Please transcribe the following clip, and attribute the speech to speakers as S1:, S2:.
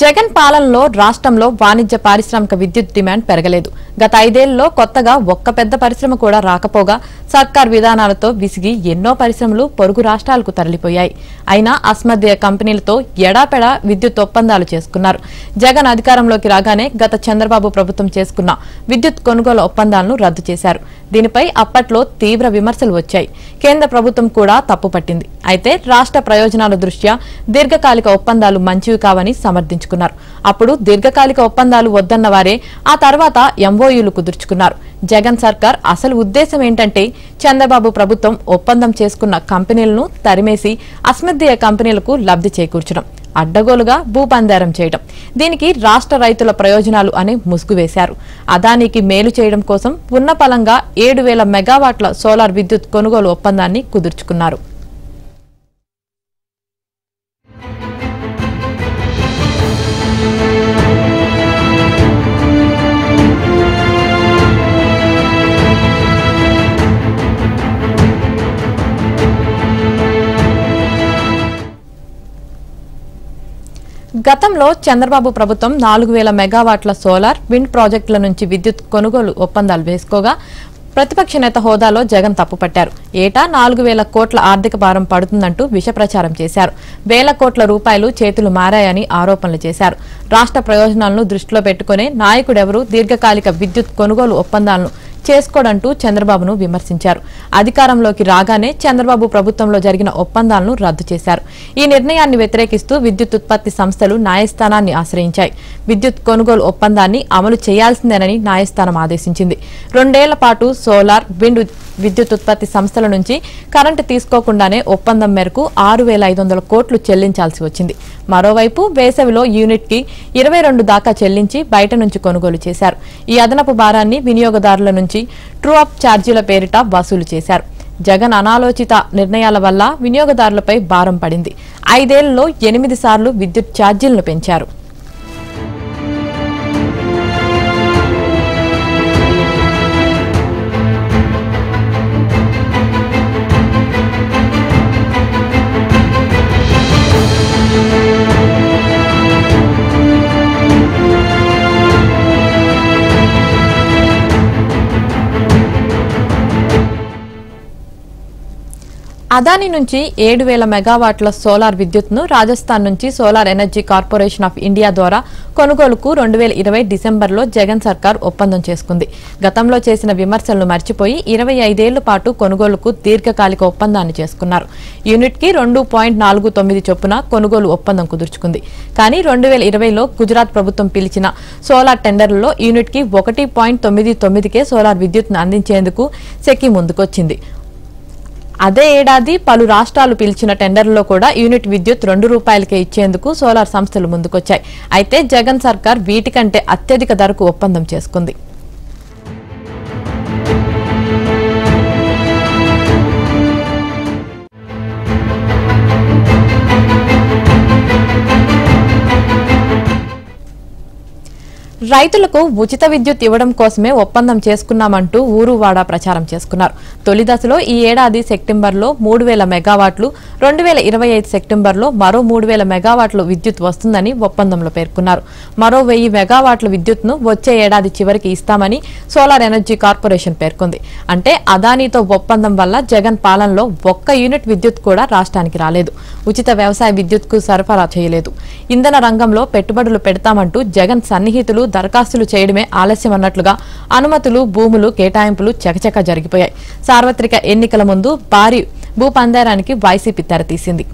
S1: జగన్ పాలనలో రాష్ట్రంలో వాణిజ్య పారిశ్రామిక విద్యుత్ డిమాండ్ పెరగలేదు. గత 5 ఏళ్లలో కొత్తగా ఒక్క పెద్ద పరిశ్రమ కూడా రాకపోగా సర్కార్ విధానాలతో విసిగి ఎన్నో పరిశ్రమలు పొరుగు రాష్ట్రాలకు తరలిపోయాయి. అయినా అస్మద్య కంపెనీలతో ఎడాపెడా విద్యుత్ ఒప్పందాలు చేసుకున్నారు. జగన్ అధికారంలోకి రాగానే గత చంద్రబాబు ప్రభుత్వం చేసుకున్న విద్యుత్ కొనుగోలు ఒప్పందాలను రద్దు చేశారు. దీనిపై అప్పట్లో తీవ్ర విమర్శలు వచ్చాయి. కేంద్ర ప్రభుత్వం కూడా తప్పుపట్టింది. అయితే రాష్ట్ర ప్రయోజనాల దృష్ట్యా దీర్ఘకాలిక ఒప్పందాలు మంచివి కావని సమర్థించుకున్నారు. అప్పుడు దీర్ఘకాలిక ఒప్పందాలు వద్దన్న వారే ఆ తర్వాత ఎంఓయూలు కుదుర్చుకున్నారు. జగన్ సర్కార్ అసలు ఉద్దేశం ఏంటంటే చంద్రబాబు ప్రభుత్వం ఒప్పందం చేసుకున్న కంపెనీలను తరిమేసి అస్మద్య కంపెనీలకు లబ్ధి చేకూర్చడం, అడ్డగోలుగా భూపందారం చేయడం. దీనికి రాష్ట్ర రైతుల ప్రయోజనాలు అని ముసుగు వేశారు. అదానికి మేలు చేయడం కోసం ఉన్నపలంగా 7,000 మెగావాట్ల సోలార్ విద్యుత్ కొనుగోలు ఒప్పందాన్ని కుదుర్చుకున్నారు. గతంలో చంద్రబాబు ప్రభుత్వం 4,000 మెగావాట్ల సోలార్, విండ్ ప్రాజెక్టుల నుంచి విద్యుత్ కొనుగోలు ఒప్పందాలు వేసుకోగా ప్రతిపక్ష నేత హోదాలో జగన్ తప్పుపట్టారు. ఏటా 4,000 కోట్ల ఆర్థిక భారం పడుతుందంటూ విష ప్రచారం చేశారు. వేల కోట్ల రూపాయలు చేతులు మారాయని ఆరోపణలు చేశారు. రాష్ట్ర ప్రయోజనాలను దృష్టిలో పెట్టుకునే నాయకుడెవరూ దీర్ఘకాలిక విద్యుత్ కొనుగోలు ఒప్పందాలను చేసుకోడంటూ చంద్రబాబును విమర్శించారు. అధికారంలోకి రాగానే చంద్రబాబు ప్రభుత్వంలో జరిగిన ఒప్పందాలను రద్దు చేశారు. ఈ నిర్ణయాన్ని వ్యతిరేకిస్తూ విద్యుత్ ఉత్పత్తి సంస్థలు న్యాయస్థానాన్ని ఆశ్రయించాయి. విద్యుత్ కొనుగోలు ఒప్పందాన్ని అమలు చేయాల్సిందేనని న్యాయస్థానం ఆదేశించింది. 2 ఏళ్ల పాటు సోలార్, విండ్ విద్యుత్ ఉత్పత్తి సంస్థల నుంచి కరెంటు తీసుకోకుండానే ఒప్పందం మేరకు 6,500 కోట్లు చెల్లించాల్సి వచ్చింది. మరోవైపు వేసవిలో యూనిట్ కి 22 దాకా చెల్లించి బయట నుంచి కొనుగోలు చేశారు. ఈ అదనపు భారాన్ని వినియోగదారుల నుంచి ట్రూ అప్ ఛార్జీల పేరిట వసూలు చేశారు. జగన్ అనాలోచిత నిర్ణయాల వల్ల వినియోగదారులపై భారం పడింది. 5 ఏళ్లలో 8 సార్లు విద్యుత్ ఛార్జీలను పెంచారు. అదాని నుంచి 7,000 మెగావాట్ల సోలార్ విద్యుత్ను రాజస్థాన్ నుంచి solar energy corporation of India ద్వారా కొనుగోలుకు 2020 డిసెంబర్లో జగన్ సర్కార్ ఒప్పందం చేసుకుంది. గతంలో చేసిన విమర్శలను మర్చిపోయి 25 ఏళ్ల పాటు కొనుగోలుకు దీర్ఘకాలిక ఒప్పందాన్ని చేసుకున్నారు. యూనిట్ కి 2.49 చొప్పున కొనుగోలు ఒప్పందం కుదుర్చుకుంది. కానీ 2020లో గుజరాత్ ప్రభుత్వం పిలిచిన సోలార్ టెండర్లలో యూనిట్ కి 1.99కే సోలార్ విద్యుత్ను అందించేందుకు సెకీ ముందుకొచ్చింది. అదే ఏడాది పలు రాష్ట్రాలు పిలిచిన టెండర్లలో కూడా యూనిట్ విద్యుత్ ₹2కే ఇచ్చేందుకు సోలార్ సంస్థలు ముందుకొచ్చాయి. అయితే జగన్ సర్కార్ వీటికంటే అత్యధిక ధరకు ఒప్పందం చేసుకుంది. రైతులకు ఉచిత విద్యుత్ ఇవ్వడం కోసమే ఒప్పందం చేసుకున్నామంటూ ఊరువాడా ప్రచారం చేసుకున్నారు. తొలి దశలో ఈ ఏడాది సెప్టెంబర్లో 3,000 మెగావాట్లు, 2025 సెప్టెంబర్లో మరో 3,000 మెగావాట్ల విద్యుత్ వస్తుందని ఒప్పందంలో పేర్కొన్నారు. మరో 1,000 మెగావాట్ల విద్యుత్ను వచ్చే ఏడాది చివరికి ఇస్తామని సోలార్ ఎనర్జీ కార్పొరేషన్ పేర్కొంది. అంటే అదానీతో ఒప్పందం వల్ల జగన్ పాలనలో ఒక్క యూనిట్ విద్యుత్ కూడా రాష్ట్రానికి రాలేదు. ఉచిత వ్యవసాయ విద్యుత్కు సరఫరా చేయలేదు. ఇంధన రంగంలో పెట్టుబడులు పెడతామంటూ జగన్ సన్నిహితులు దరఖాస్తులు చేయడమే ఆలస్యమన్నట్లుగా అనుమతులు, భూములు కేటాయింపులు చకచకా జరిగిపోయాయి. సార్వత్రిక ఎన్నికల ముందు భారీ భూపందేరానికి వైసీపీ తెరతీసింది.